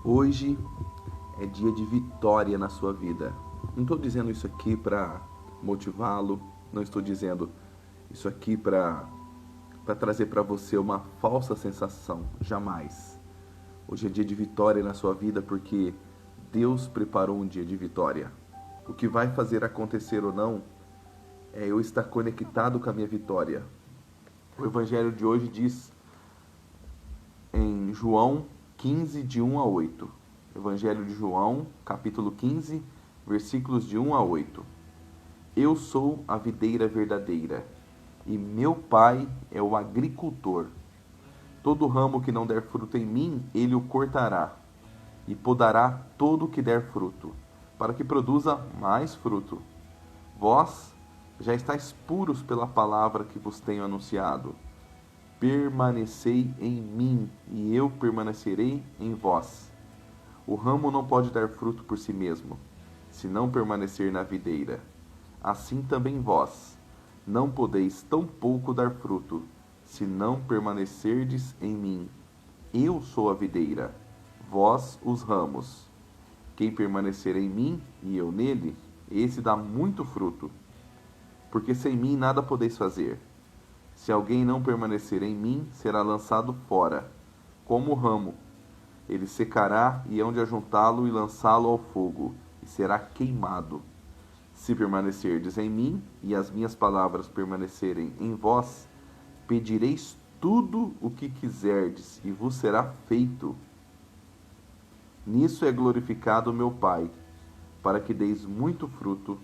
Hoje é dia de vitória na sua vida. Não estou dizendo isso aqui para motivá-lo, não estou dizendo isso aqui para trazer para você uma falsa sensação, jamais. Hoje é dia de vitória na sua vida porque Deus preparou um dia de vitória. O que vai fazer acontecer ou não é eu estar conectado com a minha vitória. O evangelho de hoje diz em João 15, de 1 a 8. Evangelho de João, capítulo 15, versículos de 1 a 8. Eu sou a videira verdadeira, e meu pai é o agricultor. Todo ramo que não der fruto em mim, ele o cortará, e podará todo o que der fruto, para que produza mais fruto. Vós já estáis puros pela palavra que vos tenho anunciado. Permanecei em mim, e eu permanecerei em vós. O ramo não pode dar fruto por si mesmo, se não permanecer na videira. Assim também vós não podeis tampouco dar fruto, se não permanecerdes em mim. Eu sou a videira, vós os ramos. Quem permanecer em mim e eu nele, esse dá muito fruto, porque sem mim nada podeis fazer. Se alguém não permanecer em mim, será lançado fora, como o ramo. Ele secará, e hão de ajuntá-lo e lançá-lo ao fogo, e será queimado. Se permanecerdes em mim, e as minhas palavras permanecerem em vós, pedireis tudo o que quiserdes, e vos será feito. Nisso é glorificado o meu Pai, para que deis muito fruto,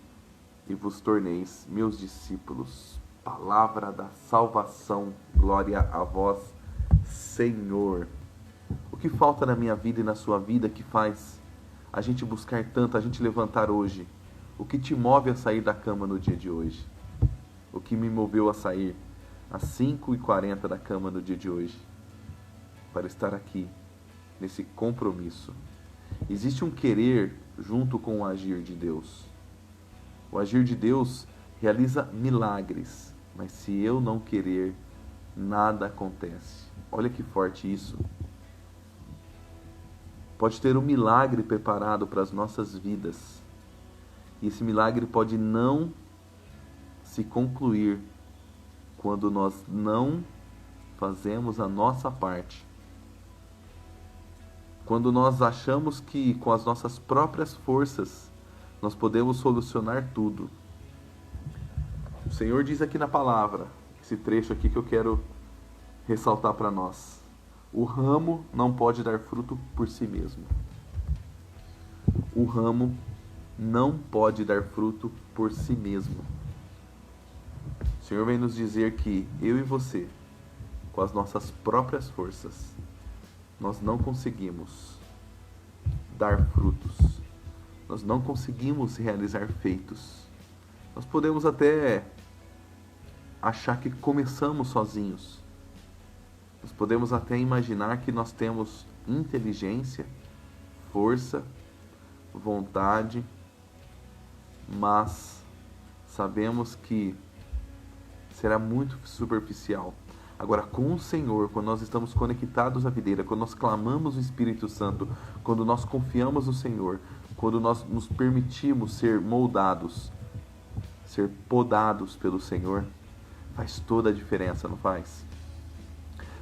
e vos torneis meus discípulos. Palavra da salvação, glória a vós, Senhor. O que falta na minha vida e na sua vida que faz a gente buscar tanto, a gente levantar hoje? O que te move a sair da cama no dia de hoje? O que me moveu a sair às 5h40 da cama no dia de hoje? Para estar aqui, nesse compromisso. Existe um querer junto com o agir de Deus. O agir de Deus realiza milagres, mas se eu não querer, nada acontece. Olha que forte isso. Pode ter um milagre preparado para as nossas vidas, e esse milagre pode não se concluir quando nós não fazemos a nossa parte. Quando nós achamos que com as nossas próprias forças nós podemos solucionar tudo. O Senhor diz aqui na palavra, esse trecho aqui que eu quero ressaltar para nós. O ramo não pode dar fruto por si mesmo. O ramo não pode dar fruto por si mesmo. O Senhor vem nos dizer que eu e você, com as nossas próprias forças, nós não conseguimos dar frutos. Nós não conseguimos realizar feitos. Nós podemos até achar que começamos sozinhos. Nós podemos até imaginar que nós temos inteligência, força, vontade, mas sabemos que será muito superficial. Agora, com o Senhor, quando nós estamos conectados à videira, quando nós clamamos o Espírito Santo, quando nós confiamos no Senhor, quando nós nos permitimos ser moldados, ser podados pelo Senhor, faz toda a diferença, não faz?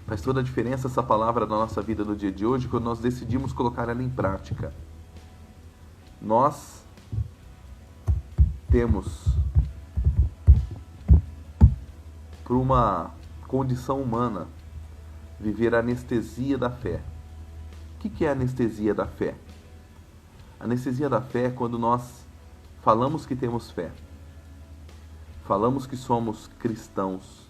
Faz toda a diferença essa palavra na nossa vida no dia de hoje, quando nós decidimos colocar ela em prática. Nós temos, por uma condição humana, viver a anestesia da fé. O que é a anestesia da fé? A anestesia da fé é quando nós falamos que temos fé, falamos que somos cristãos,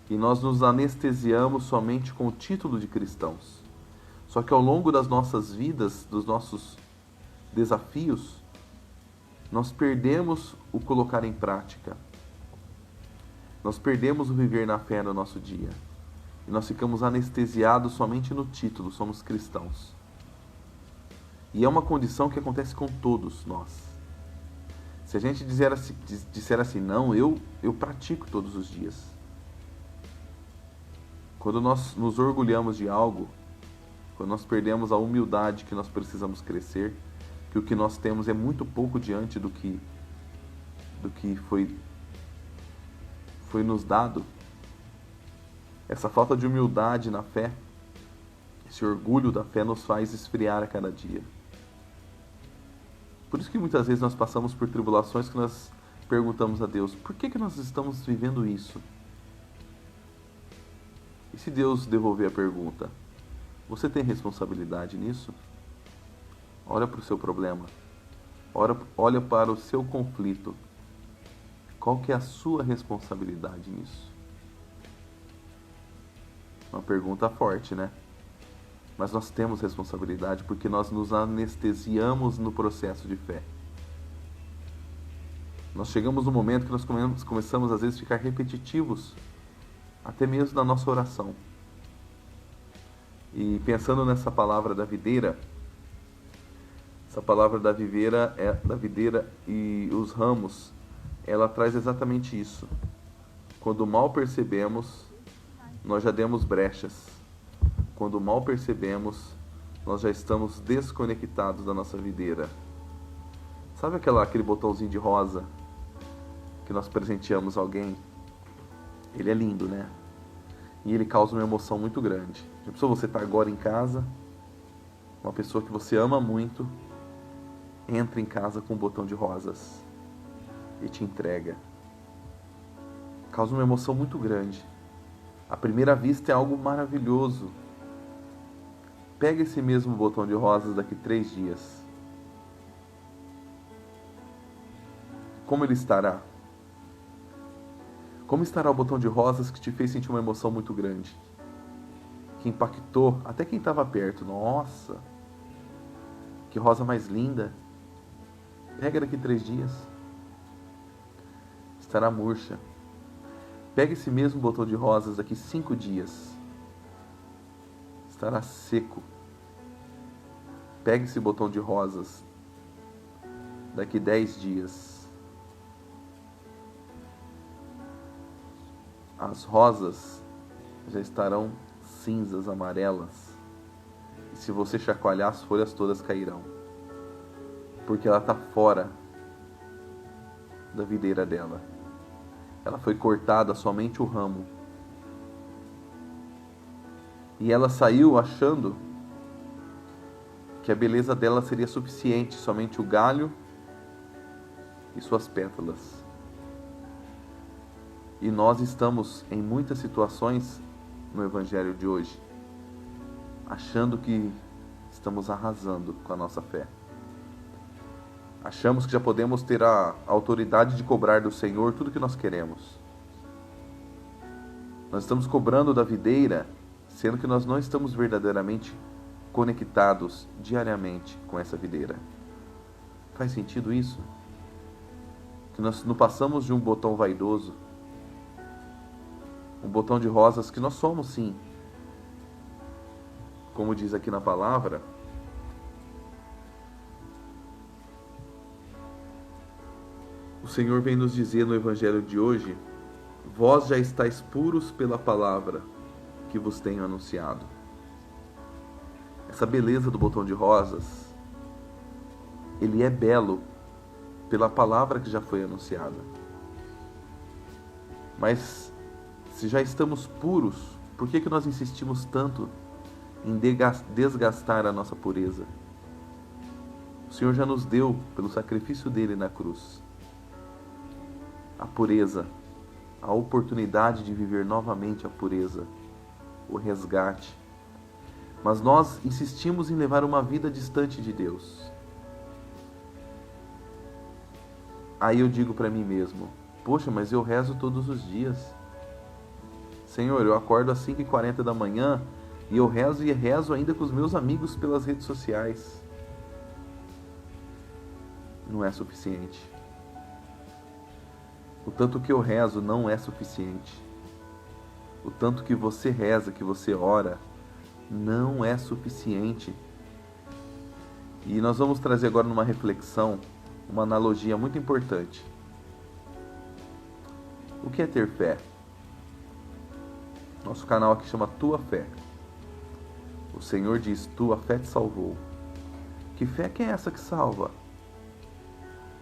e nós nos anestesiamos somente com o título de cristãos. Só que ao longo das nossas vidas, dos nossos desafios, nós perdemos o colocar em prática. Nós perdemos o viver na fé no nosso dia. E nós ficamos anestesiados somente no título, somos cristãos. E é uma condição que acontece com todos nós. Se a gente disser assim, não, eu pratico todos os dias. Quando nós nos orgulhamos de algo, quando nós perdemos a humildade que nós precisamos crescer, que o que nós temos é muito pouco diante do que foi nos dado, essa falta de humildade na fé, esse orgulho da fé nos faz esfriar a cada dia. Por isso que muitas vezes nós passamos por tribulações que nós perguntamos a Deus, por que nós estamos vivendo isso? E se Deus devolver a pergunta, você tem responsabilidade nisso? Olha para o seu problema, olha para o seu conflito. Qual que é a sua responsabilidade nisso? Uma pergunta forte, né? Mas nós temos responsabilidade porque nós nos anestesiamos no processo de fé. Nós chegamos no momento que nós começamos às vezes a ficar repetitivos, até mesmo na nossa oração. E pensando nessa palavra da videira, essa palavra da videira e os ramos, ela traz exatamente isso. Quando mal percebemos, nós já demos brechas. Quando mal percebemos, nós já estamos desconectados da nossa videira. Sabe aquele botãozinho de rosa que nós presenteamos alguém? Ele é lindo, né? E ele causa uma emoção muito grande. Já pensou você estar agora em casa, uma pessoa que você ama muito, entra em casa com um botão de rosas e te entrega. Causa uma emoção muito grande. À primeira vista é algo maravilhoso. Pega esse mesmo botão de rosas daqui 3 dias. Como ele estará? Como estará o botão de rosas que te fez sentir uma emoção muito grande? Que impactou até quem estava perto. Nossa, que rosa mais linda. Pega daqui 3 dias. Estará murcha. Pega esse mesmo botão de rosas daqui 5 dias. Estará seco. Pega esse botão de rosas daqui 10 dias. As rosas já estarão cinzas, amarelas. E se você chacoalhar, as folhas todas cairão. Porque ela está fora da videira dela. Ela foi cortada somente o ramo. E ela saiu achando que a beleza dela seria suficiente, somente o galho e suas pétalas. E nós estamos em muitas situações no Evangelho de hoje, achando que estamos arrasando com a nossa fé. Achamos que já podemos ter a autoridade de cobrar do Senhor tudo que nós queremos. Nós estamos cobrando da videira, sendo que nós não estamos verdadeiramente conectados diariamente com essa videira. Faz sentido isso? Que nós não passamos de um botão vaidoso, um botão de rosas que nós somos sim. Como diz aqui na palavra, o Senhor vem nos dizer no Evangelho de hoje: vós já estáis puros pela palavra que vos tenho anunciado. Essa beleza do botão de rosas, ele é belo pela palavra que já foi anunciada. Mas se já estamos puros, por que nós insistimos tanto em desgastar a nossa pureza? O Senhor já nos deu, pelo sacrifício dele na cruz, a pureza, a oportunidade de viver novamente a pureza, o resgate. Mas nós insistimos em levar uma vida distante de Deus. Aí eu digo para mim mesmo: poxa, mas eu rezo todos os dias. Senhor, eu acordo às 5h40 da manhã e eu rezo ainda com os meus amigos pelas redes sociais. Não é suficiente. O tanto que eu rezo não é suficiente. O tanto que você reza, que você ora, não é suficiente. E nós vamos trazer agora numa reflexão uma analogia muito importante. O que é ter fé? Nosso canal aqui chama Tua Fé. O Senhor diz: tua fé te salvou. Que fé que é essa que salva?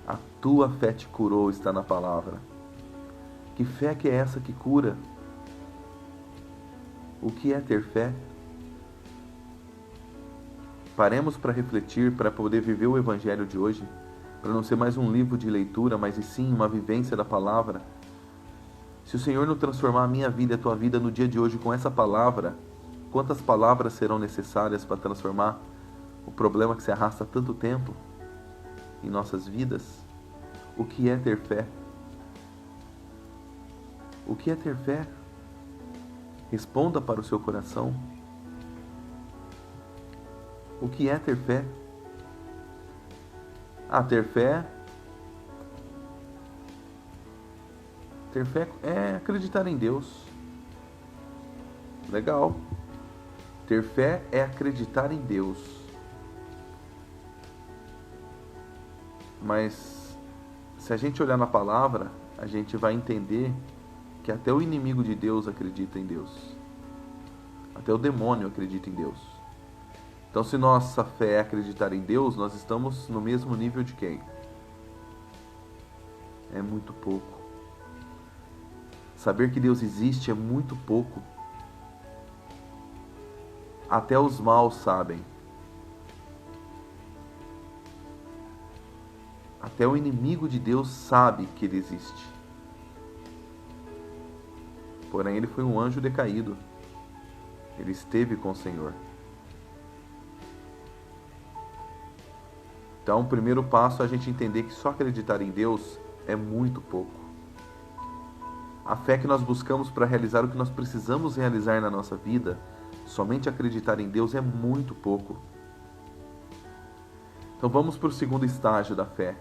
A tua fé te curou, está na palavra. Que fé que é essa que cura? O que é ter fé? Paremos para refletir, para poder viver o Evangelho de hoje, para não ser mais um livro de leitura, mas e sim uma vivência da palavra. Se o Senhor não transformar a minha vida e a tua vida no dia de hoje com essa palavra, quantas palavras serão necessárias para transformar o problema que se arrasta há tanto tempo em nossas vidas? O que é ter fé? O que é ter fé? Responda para o seu coração. O que é ter fé? Ter fé é acreditar em Deus. Legal. Ter fé é acreditar em Deus. Mas se a gente olhar na palavra, a gente vai entender que até o inimigo de Deus acredita em Deus. Até o demônio acredita em Deus. Então, se nossa fé é acreditar em Deus, nós estamos no mesmo nível de quem? É muito pouco. Saber que Deus existe é muito pouco. Até os maus sabem. Até o inimigo de Deus sabe que Ele existe. Porém, ele foi um anjo decaído. Ele esteve com o Senhor. Então, o primeiro passo é a gente entender que só acreditar em Deus é muito pouco. A fé que nós buscamos para realizar o que nós precisamos realizar na nossa vida, somente acreditar em Deus é muito pouco. Então, vamos para o segundo estágio da fé.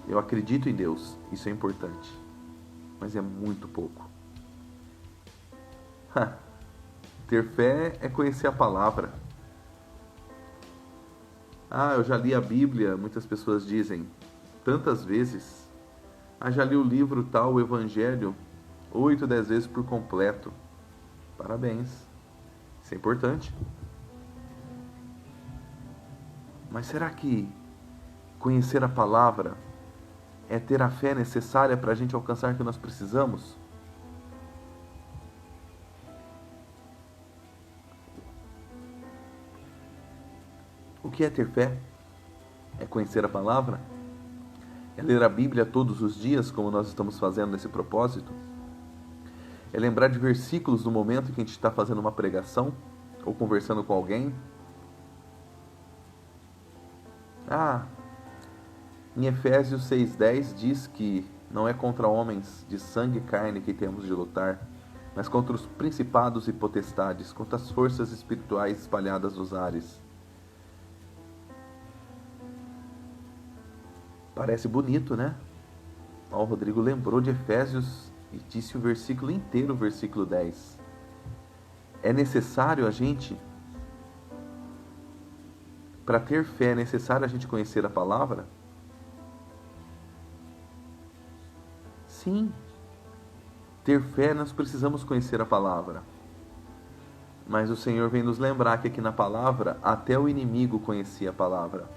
Eu acredito em Deus, isso é importante, mas é muito pouco. Ter fé é conhecer a palavra. Eu já li a Bíblia, muitas pessoas dizem, tantas vezes. Já li o livro tal, o Evangelho, 8, 10 vezes por completo. Parabéns. Isso é importante. Mas será que conhecer a palavra é ter a fé necessária para a gente alcançar o que nós precisamos? O que é ter fé? É conhecer a palavra? É ler a Bíblia todos os dias, como nós estamos fazendo nesse propósito? É lembrar de versículos no momento que a gente está fazendo uma pregação ou conversando com alguém? Em Efésios 6,10 diz que não é contra homens de sangue e carne que temos de lutar, mas contra os principados e potestades, contra as forças espirituais espalhadas nos ares. Parece bonito, né? O Rodrigo lembrou de Efésios e disse o versículo inteiro, o versículo 10. É necessário a gente, para ter fé, é necessário a gente conhecer a palavra? Sim. Ter fé, nós precisamos conhecer a palavra. Mas o Senhor vem nos lembrar que aqui na palavra, até o inimigo conhecia a palavra.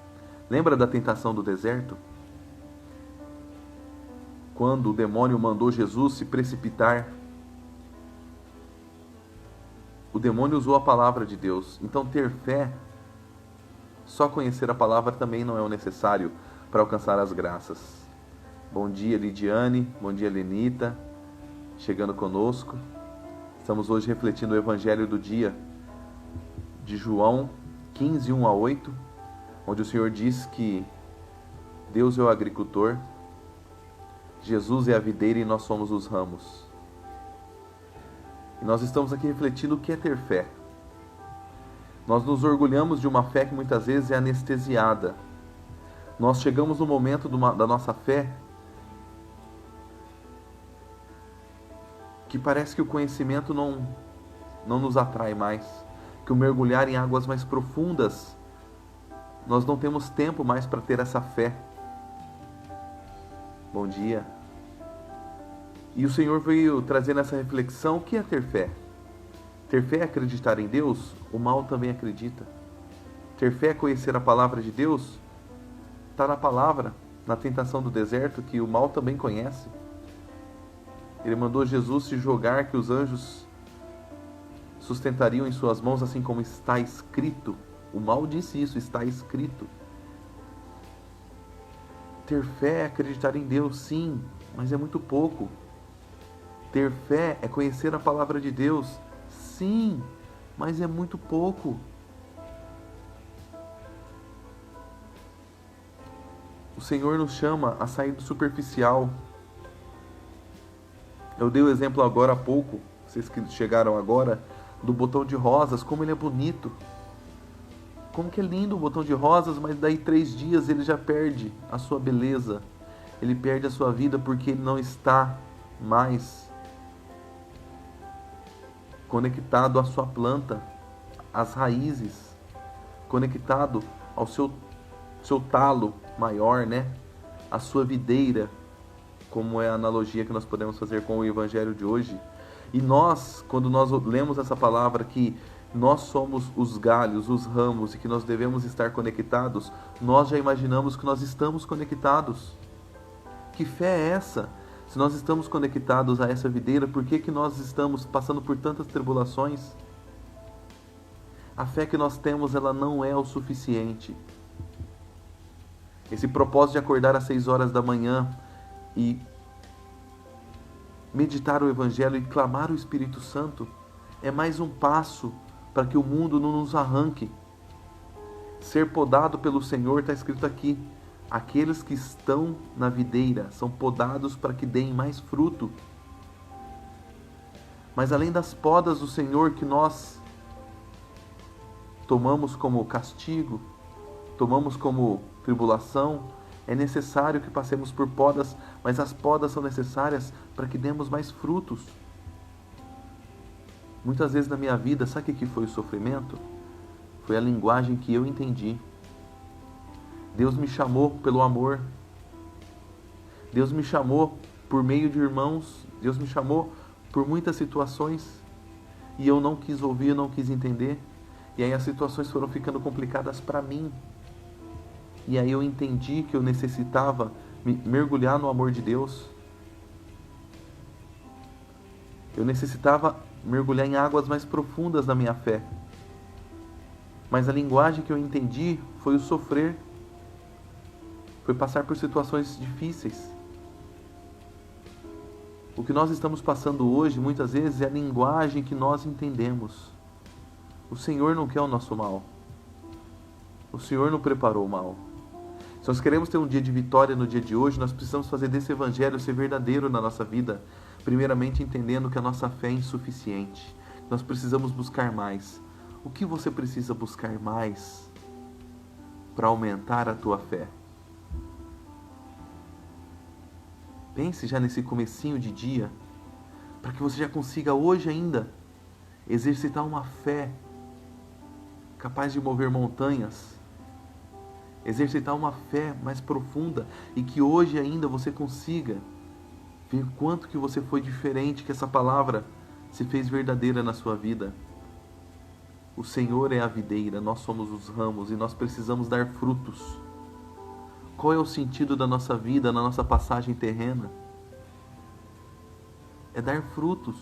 Lembra da tentação do deserto? Quando o demônio mandou Jesus se precipitar, o demônio usou a palavra de Deus. Então, ter fé, só conhecer a palavra também não é o necessário para alcançar as graças. Bom dia, Lidiane. Bom dia, Lenita. Chegando conosco. Estamos hoje refletindo o Evangelho do dia de João 15, 1-8, onde o Senhor diz que Deus é o agricultor, Jesus é a videira e nós somos os ramos. E nós estamos aqui refletindo o que é ter fé. Nós nos orgulhamos de uma fé que muitas vezes é anestesiada. Nós chegamos no momento da nossa fé que parece que o conhecimento não nos atrai mais, que o mergulhar em águas mais profundas, nós não temos tempo mais para ter essa fé. Bom dia. E o Senhor veio trazer nessa reflexão o que é ter fé. Ter fé é acreditar em Deus? O mal também acredita. Ter fé é conhecer a palavra de Deus? Está na palavra, na tentação do deserto, que o mal também conhece. Ele mandou Jesus se jogar, que os anjos sustentariam em suas mãos, assim como está escrito. O mal disse isso, está escrito. Ter fé é acreditar em Deus, sim, mas é muito pouco. Ter fé é conhecer a palavra de Deus, sim, mas é muito pouco. O Senhor nos chama a sair do superficial. Eu dei o exemplo agora há pouco, vocês que chegaram agora, do botão de rosas, como ele é bonito. Como que é lindo o botão de rosas, mas daí 3 dias ele já perde a sua beleza. Ele perde a sua vida porque ele não está mais conectado à sua planta, às raízes, conectado ao seu talo maior, né? A sua videira, como é a analogia que nós podemos fazer com o evangelho de hoje. E nós, quando nós lemos essa palavra que nós somos os galhos, os ramos e que nós devemos estar conectados, nós já imaginamos que nós estamos conectados. Que fé é essa? Se nós estamos conectados a essa videira, por que nós estamos passando por tantas tribulações? A fé que nós temos, ela não é o suficiente. Esse propósito de acordar às 6 horas da manhã e meditar o Evangelho e clamar o Espírito Santo é mais um passo para que o mundo não nos arranque. Ser podado pelo Senhor está escrito aqui. Aqueles que estão na videira são podados para que deem mais fruto. Mas além das podas do Senhor que nós tomamos como castigo, tomamos como tribulação, é necessário que passemos por podas, mas as podas são necessárias para que demos mais frutos. Muitas vezes na minha vida, sabe o que foi o sofrimento? Foi a linguagem que eu entendi. Deus me chamou pelo amor. Deus me chamou por meio de irmãos. Deus me chamou por muitas situações. E eu não quis ouvir, eu não quis entender. E aí as situações foram ficando complicadas para mim. E aí eu entendi que eu necessitava mergulhar no amor de Deus. Eu necessitava mergulhar em águas mais profundas da minha fé. Mas a linguagem que eu entendi foi o sofrer. Foi passar por situações difíceis. O que nós estamos passando hoje, muitas vezes, é a linguagem que nós entendemos. O Senhor não quer o nosso mal. O Senhor não preparou o mal. Se nós queremos ter um dia de vitória no dia de hoje, nós precisamos fazer desse evangelho ser verdadeiro na nossa vida. Primeiramente entendendo que a nossa fé é insuficiente. Nós precisamos buscar mais. O que você precisa buscar mais para aumentar a tua fé? Pense já nesse comecinho de dia, para que você já consiga hoje ainda exercitar uma fé capaz de mover montanhas, exercitar uma fé mais profunda e que hoje ainda você consiga ver quanto que você foi diferente, que essa palavra se fez verdadeira na sua vida. O Senhor é a videira, nós somos os ramos e nós precisamos dar frutos. Qual é o sentido da nossa vida, na nossa passagem terrena? É dar frutos.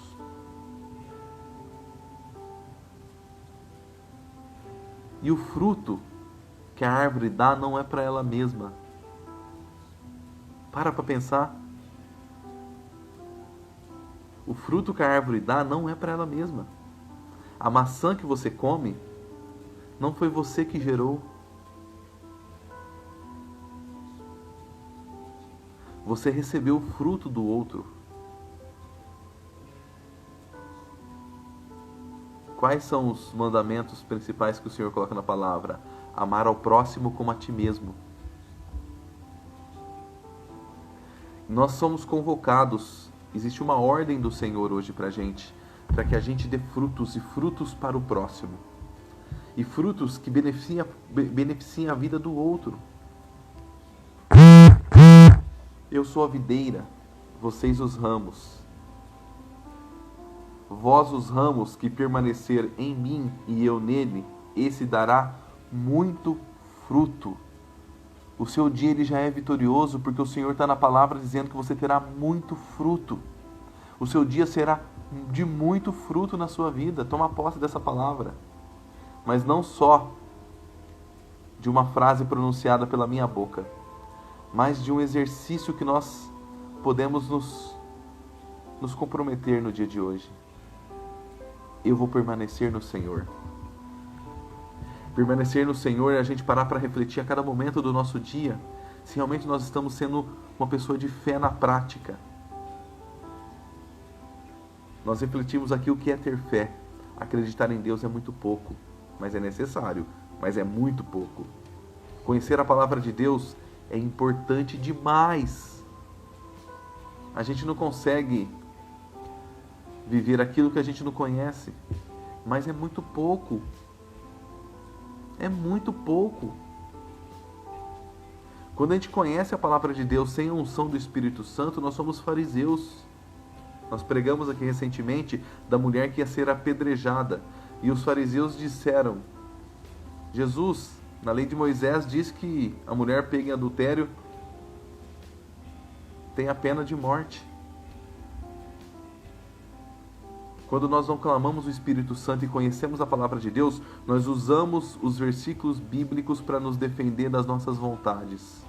E o fruto que a árvore dá não é para ela mesma. Para pensar. O fruto que a árvore dá não é para ela mesma. A maçã que você come não foi você que gerou. Você recebeu o fruto do outro. Quais são os mandamentos principais que o Senhor coloca na palavra? Amar ao próximo como a ti mesmo. Nós somos convocados, existe uma ordem do Senhor hoje para a gente, para que a gente dê frutos e frutos para o próximo. E frutos que beneficiem a vida do outro. Eu sou a videira, vocês os ramos. Vós os ramos que permanecer em mim e eu nele, esse dará muito fruto. O seu dia ele já é vitorioso porque o Senhor está na palavra dizendo que você terá muito fruto. O seu dia será de muito fruto na sua vida. Toma posse dessa palavra. Mas não só de uma frase pronunciada pela minha boca, mas de um exercício que nós podemos nos comprometer no dia de hoje. Eu vou permanecer no Senhor. Permanecer no Senhor é a gente parar para refletir a cada momento do nosso dia se realmente nós estamos sendo uma pessoa de fé na prática. Nós refletimos aqui o que é ter fé. Acreditar em Deus é muito pouco, mas é necessário, mas é muito pouco. Conhecer a palavra de Deus é importante demais. A gente não consegue viver aquilo que a gente não conhece, mas é muito pouco. É muito pouco. Quando a gente conhece a palavra de Deus sem a unção do Espírito Santo, nós somos fariseus. Nós pregamos aqui recentemente da mulher que ia ser apedrejada. E os fariseus disseram: Jesus, na lei de Moisés, diz que a mulher pega em adultério tem a pena de morte. Quando nós não clamamos o Espírito Santo e conhecemos a palavra de Deus, nós usamos os versículos bíblicos para nos defender das nossas vontades.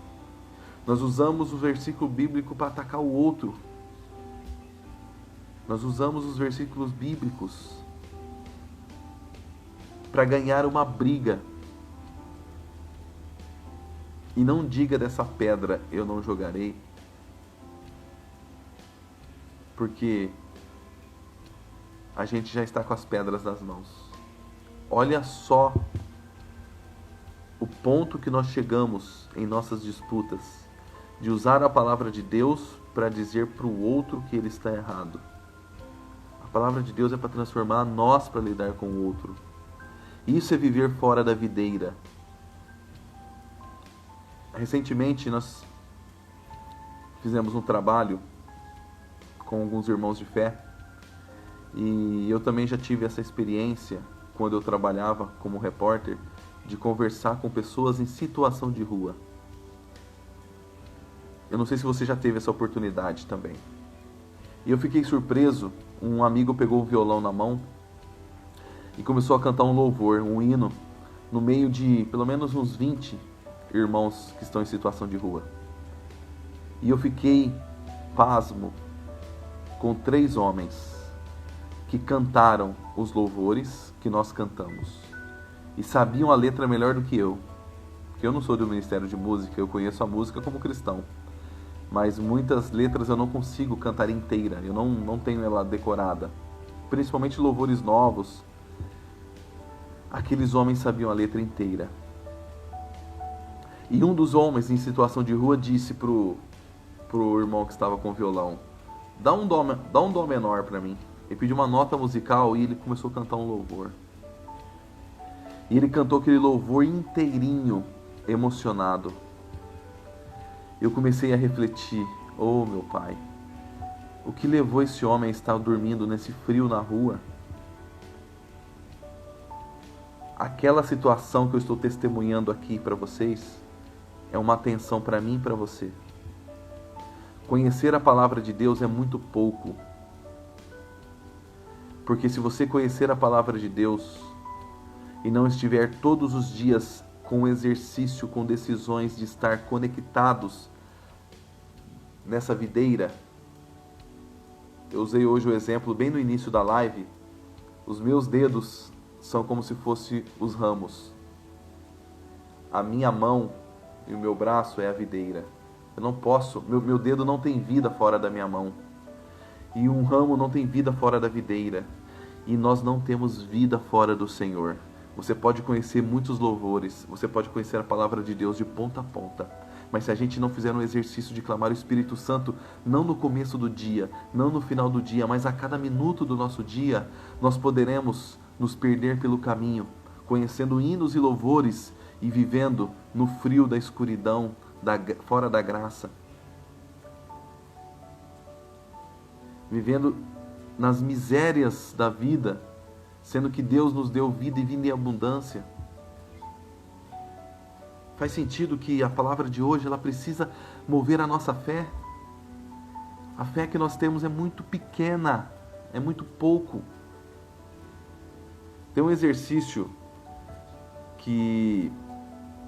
Nós usamos o versículo bíblico para atacar o outro. Nós usamos os versículos bíblicos para ganhar uma briga. E não diga dessa pedra, eu não jogarei. Porque a gente já está com as pedras nas mãos. Olha só o ponto que nós chegamos em nossas disputas, de usar a palavra de Deus para dizer para o outro que ele está errado. A palavra de Deus é para transformar nós para lidar com o outro. Isso é viver fora da videira. Recentemente nós fizemos um trabalho com alguns irmãos de fé. E eu também já tive essa experiência, quando eu trabalhava como repórter, de conversar com pessoas em situação de rua. Eu não sei se você já teve essa oportunidade também. E eu fiquei surpreso, um amigo pegou o violão na mão e começou a cantar um louvor, um hino, no meio de pelo menos uns 20 irmãos que estão em situação de rua. E eu fiquei pasmo com 3 homens que cantaram os louvores que nós cantamos e sabiam a letra melhor do que eu, porque eu não sou do Ministério de Música, eu conheço a música como cristão, mas muitas letras eu não consigo cantar inteira, eu não tenho ela decorada, principalmente louvores novos. Aqueles homens sabiam a letra inteira. E um dos homens em situação de rua disse pro irmão que estava com o violão: dá um dó menor para mim. Ele pediu uma nota musical e ele começou a cantar um louvor. E ele cantou aquele louvor inteirinho, emocionado. Eu comecei a refletir: oh meu Pai, o que levou esse homem a estar dormindo nesse frio na rua? Aquela situação que eu estou testemunhando aqui para vocês é uma atenção para mim e para você. Conhecer a palavra de Deus é muito pouco. Porque se você conhecer a palavra de Deus e não estiver todos os dias com exercício, com decisões de estar conectados nessa videira, eu usei hoje o exemplo bem no início da live, os meus dedos são como se fossem os ramos. A minha mão e o meu braço é a videira. Eu não posso, meu dedo não tem vida fora da minha mão. E um ramo não tem vida fora da videira. E nós não temos vida fora do Senhor. Você pode conhecer muitos louvores, você pode conhecer a palavra de Deus de ponta a ponta. Mas se a gente não fizer um exercício de clamar o Espírito Santo, não no começo do dia, não no final do dia, mas a cada minuto do nosso dia, nós poderemos nos perder pelo caminho, conhecendo hinos e louvores e vivendo no frio da escuridão, fora da graça. Vivendo nas misérias da vida, sendo que Deus nos deu vida e vida em abundância. Faz sentido que a palavra de hoje ela precisa mover a nossa fé? A fé que nós temos é muito pequena, é muito pouco. Tem um exercício que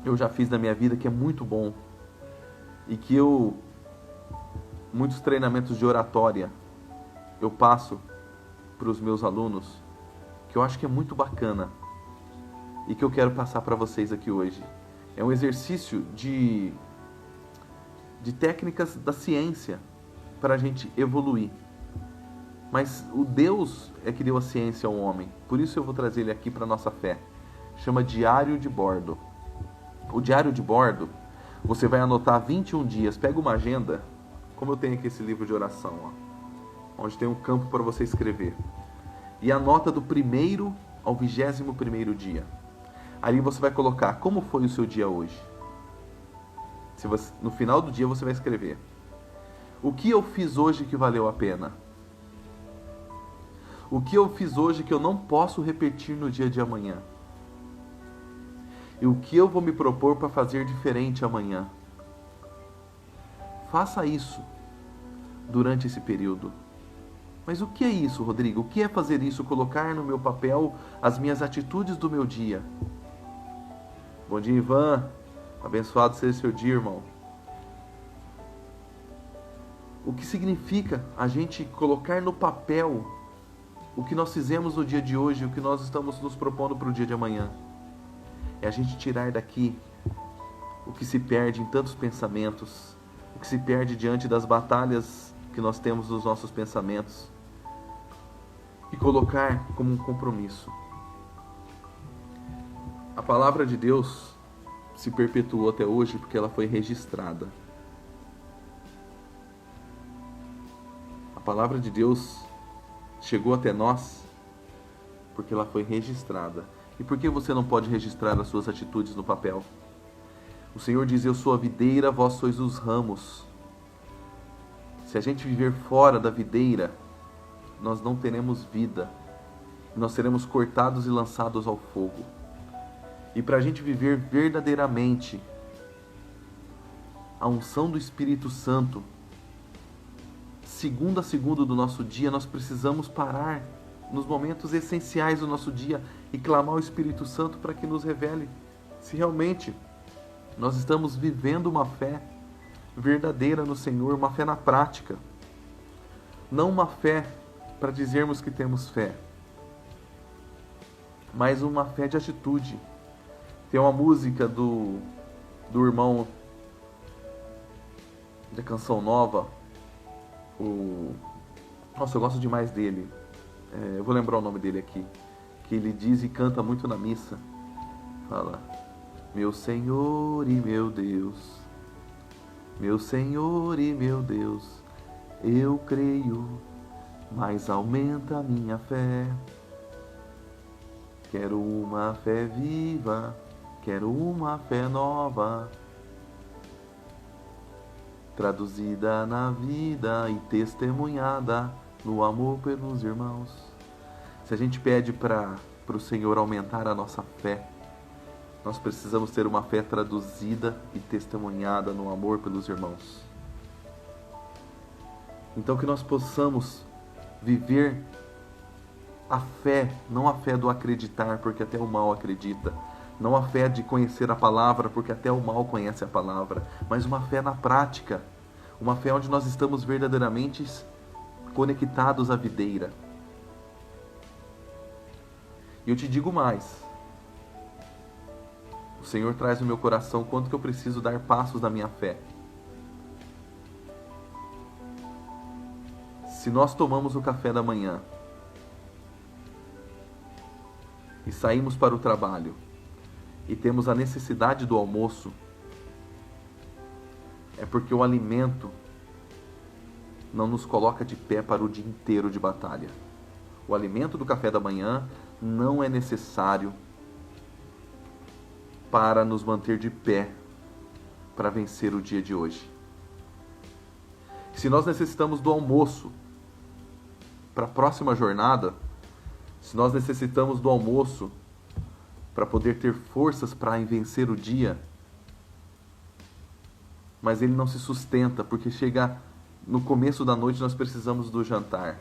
eu já fiz na minha vida que é muito bom e que muitos treinamentos de oratória eu passo para os meus alunos, que eu acho que é muito bacana e que eu quero passar para vocês aqui hoje. É um exercício de técnicas da ciência para a gente evoluir. Mas o Deus é que deu a ciência ao homem. Por isso eu vou trazer ele aqui para a nossa fé. Chama diário de bordo. O diário de bordo, você vai anotar 21 dias. Pega uma agenda, como eu tenho aqui esse livro de oração, ó, onde tem um campo para você escrever. E anota do 1º ao 21º dia. Ali você vai colocar como foi o seu dia hoje. No final do dia você vai escrever: o que eu fiz hoje que valeu a pena? O que eu fiz hoje que eu não posso repetir no dia de amanhã? E o que eu vou me propor para fazer diferente amanhã? Faça isso durante esse período. Mas o que é isso, Rodrigo? O que é fazer isso? Colocar no meu papel as minhas atitudes do meu dia. Bom dia, Ivan. Abençoado seja seu dia, irmão. O que significa a gente colocar no papel o que nós fizemos no dia de hoje, o que nós estamos nos propondo para o dia de amanhã? É a gente tirar daqui o que se perde em tantos pensamentos, o que se perde diante das batalhas que nós temos nos nossos pensamentos, e colocar como um compromisso. A palavra de Deus se perpetuou até hoje porque ela foi registrada. A palavra de Deus chegou até nós porque ela foi registrada. E por que você não pode registrar as suas atitudes no papel? O Senhor diz: eu sou a videira, vós sois os ramos. Se a gente viver fora da videira, nós não teremos vida. Nós seremos cortados e lançados ao fogo. E para a gente viver verdadeiramente a unção do Espírito Santo, segundo a segundo do nosso dia, nós precisamos parar nos momentos essenciais do nosso dia e clamar ao Espírito Santo para que nos revele se realmente nós estamos vivendo uma fé verdadeira no Senhor, uma fé na prática. Não uma fé para dizermos que temos fé, mas uma fé de atitude. Tem uma música do irmão da Canção Nova, nossa, eu gosto demais dele, eu vou lembrar o nome dele aqui, que ele diz e canta muito na missa, fala: meu Senhor e meu Deus, meu Senhor e meu Deus, eu creio, mas aumenta a minha fé. Quero uma fé viva, quero uma fé nova, traduzida na vida e testemunhada no amor pelos irmãos. Se a gente pede para o Senhor aumentar a nossa fé, nós precisamos ter uma fé traduzida e testemunhada no amor pelos irmãos. Então que nós possamos viver a fé, não a fé do acreditar, porque até o mal acredita. Não a fé de conhecer a palavra, porque até o mal conhece a palavra. Mas uma fé na prática. Uma fé onde nós estamos verdadeiramente conectados à videira. E eu te digo mais. O Senhor traz no meu coração quanto que eu preciso dar passos na minha fé. Se nós tomamos o café da manhã e saímos para o trabalho e temos a necessidade do almoço, é porque o alimento não nos coloca de pé para o dia inteiro de batalha. O alimento do café da manhã não é necessário para nos manter de pé para vencer o dia de hoje. Se nós necessitamos do almoço para a próxima jornada, se nós necessitamos do almoço para poder ter forças para vencer o dia, mas ele não se sustenta, porque chega no começo da noite nós precisamos do jantar.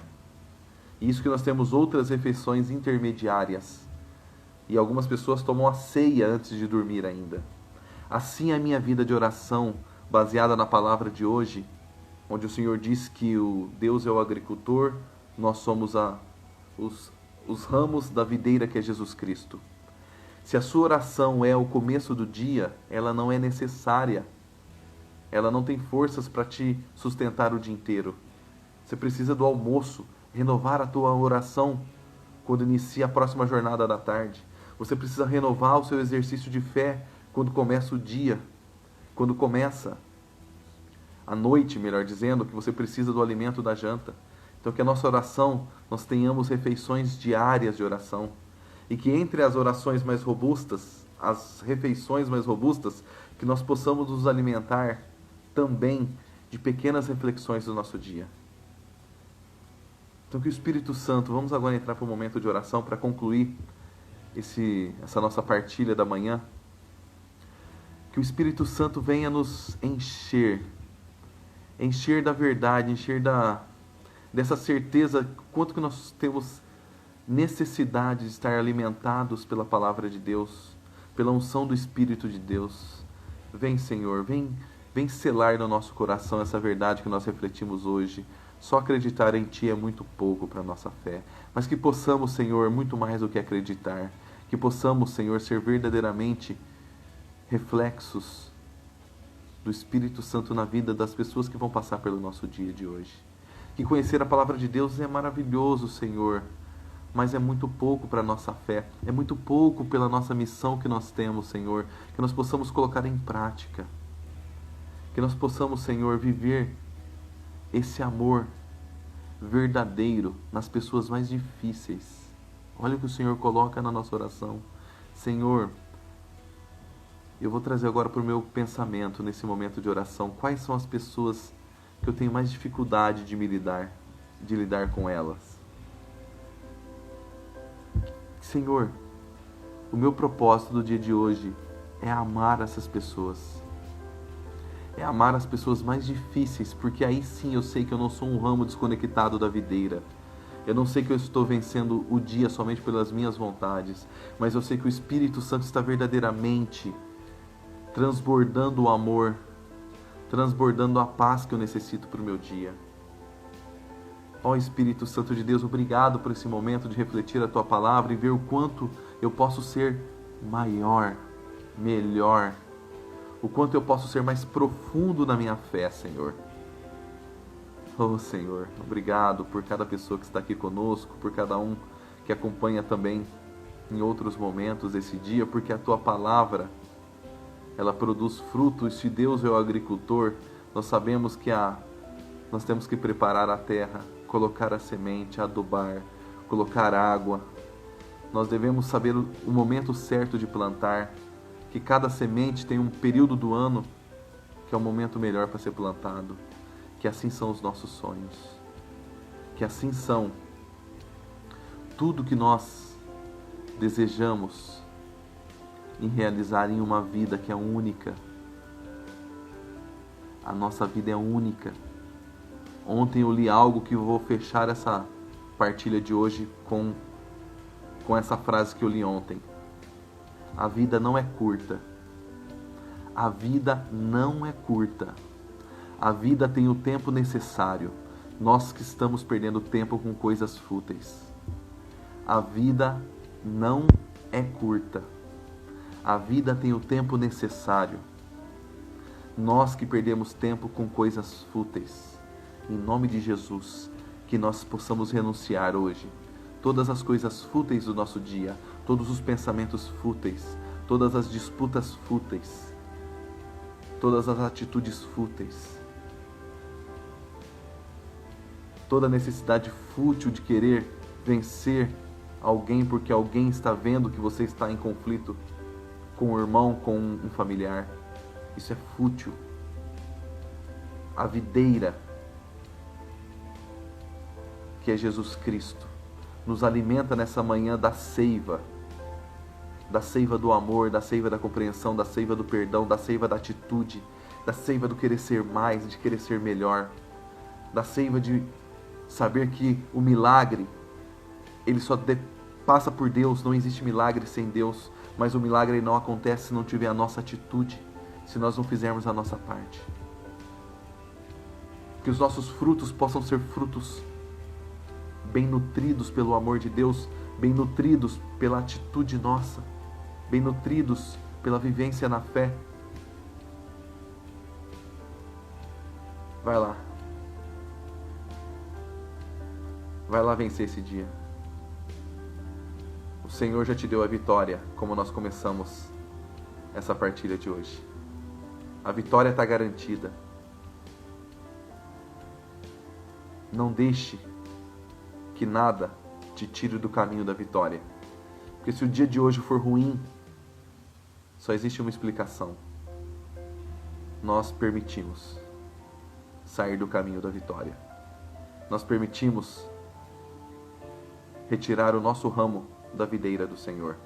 E isso que nós temos outras refeições intermediárias. E algumas pessoas tomam a ceia antes de dormir ainda. Assim é a minha vida de oração, baseada na palavra de hoje, onde o Senhor diz que o Deus é o agricultor, nós somos os ramos da videira que é Jesus Cristo. Se a sua oração é o começo do dia, ela não é necessária. Ela não tem forças para te sustentar o dia inteiro. Você precisa do almoço, renovar a tua oração quando inicia a próxima jornada da tarde. Você precisa renovar o seu exercício de fé quando começa o dia, quando começa a noite, melhor dizendo, que você precisa do alimento da janta. Então que a nossa oração, nós tenhamos refeições diárias de oração. E que entre as orações mais robustas, as refeições mais robustas, que nós possamos nos alimentar também de pequenas reflexões do nosso dia. Então que o Espírito Santo, vamos agora entrar para o momento de oração para concluir essa nossa partilha da manhã. Que o Espírito Santo venha nos encher da verdade, dessa certeza, quanto que nós temos necessidade de estar alimentados pela palavra de Deus, pela unção do Espírito de Deus. Vem, Senhor, vem selar no nosso coração essa verdade que nós refletimos hoje. Só acreditar em Ti é muito pouco para a nossa fé, mas que possamos, Senhor, muito mais do que acreditar, que possamos, Senhor, ser verdadeiramente reflexos do Espírito Santo na vida das pessoas que vão passar pelo nosso dia de hoje. Que conhecer a palavra de Deus é maravilhoso, Senhor, mas é muito pouco para a nossa fé, é muito pouco pela nossa missão que nós temos, Senhor, que nós possamos colocar em prática, que nós possamos, Senhor, viver esse amor verdadeiro nas pessoas mais difíceis. Olha o que o Senhor coloca na nossa oração. Senhor, eu vou trazer agora para o meu pensamento, nesse momento de oração, quais são as pessoas que eu tenho mais dificuldade de lidar com elas. Senhor, o meu propósito do dia de hoje é amar essas pessoas. É amar as pessoas mais difíceis, porque aí sim eu sei que eu não sou um ramo desconectado da videira. Eu não sei que eu estou vencendo o dia somente pelas minhas vontades, mas eu sei que o Espírito Santo está verdadeiramente transbordando o amor, transbordando a paz que eu necessito para o meu dia. Ó Espírito Santo de Deus, obrigado por esse momento de refletir a Tua palavra e ver o quanto eu posso ser maior, melhor, o quanto eu posso ser mais profundo na minha fé, Senhor. Oh Senhor, obrigado por cada pessoa que está aqui conosco, por cada um que acompanha também em outros momentos esse dia, porque a Tua palavra, ela produz frutos. Se Deus é o agricultor, nós sabemos que nós temos que preparar a terra, colocar a semente, adubar, colocar água. Nós devemos saber o momento certo de plantar, que cada semente tem um período do ano que é o momento melhor para ser plantado. Que assim são os nossos sonhos. Que assim são tudo que nós desejamos em realizar em uma vida que é única. A nossa vida é única. Ontem eu li algo que eu vou fechar essa partilha de hoje com essa frase que eu li ontem. A vida não é curta. A vida não é curta. A vida tem o tempo necessário. Nós que estamos perdendo tempo com coisas fúteis. A vida não é curta. A vida tem o tempo necessário. Nós que perdemos tempo com coisas fúteis. Em nome de Jesus, que nós possamos renunciar hoje. Todas as coisas fúteis do nosso dia, todos os pensamentos fúteis, todas as disputas fúteis, todas as atitudes fúteis, toda a necessidade fútil de querer vencer alguém porque alguém está vendo que você está em conflito com um irmão, com um familiar. Isso é fútil. A videira que é Jesus Cristo, nos alimenta nessa manhã da seiva do amor, da seiva da compreensão, da seiva do perdão, da seiva da atitude, da seiva do querer ser mais, de querer ser melhor, da seiva de saber que o milagre, ele só passa por Deus, não existe milagre sem Deus, mas o milagre não acontece se não tiver a nossa atitude, se nós não fizermos a nossa parte. Que os nossos frutos possam ser frutos bem nutridos pelo amor de Deus, bem nutridos pela atitude nossa, bem nutridos pela vivência na fé. Vai lá. Vai lá vencer esse dia. O Senhor já te deu a vitória, como nós começamos essa partilha de hoje. A vitória está garantida. Não deixe que nada te tire do caminho da vitória. Porque se o dia de hoje for ruim, só existe uma explicação. Nós permitimos sair do caminho da vitória. Nós permitimos retirar o nosso ramo da videira do Senhor.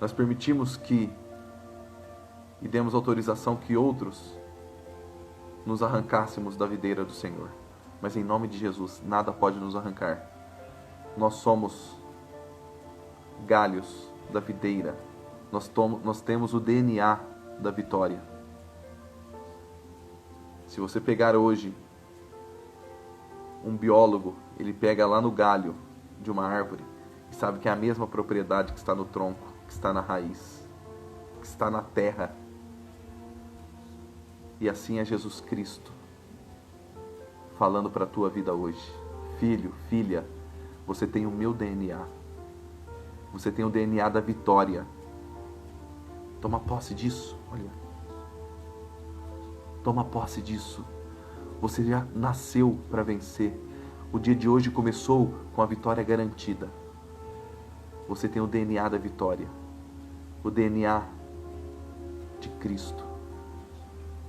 Nós permitimos que e demos autorização que outros nos arrancássemos da videira do Senhor. Mas em nome de Jesus, nada pode nos arrancar. Nós somos galhos da videira. Nós temos o DNA da vitória. Se você pegar hoje um biólogo, ele pega lá no galho de uma árvore e sabe que é a mesma propriedade que está no tronco, que está na raiz, que está na terra. E assim é Jesus Cristo falando para a tua vida hoje. Filho, filha, você tem o meu DNA. Você tem o DNA da vitória. Toma posse disso, olha. Toma posse disso. Você já nasceu para vencer. O dia de hoje começou com a vitória garantida. Você tem o DNA da vitória. O DNA de Cristo.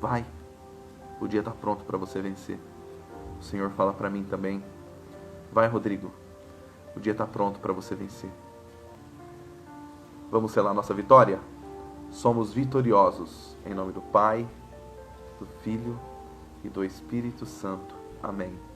Vai. O dia está pronto para você vencer. O Senhor fala para mim também. Vai, Rodrigo. O dia está pronto para você vencer. Vamos selar nossa vitória? Somos vitoriosos. Em nome do Pai, do Filho e do Espírito Santo. Amém.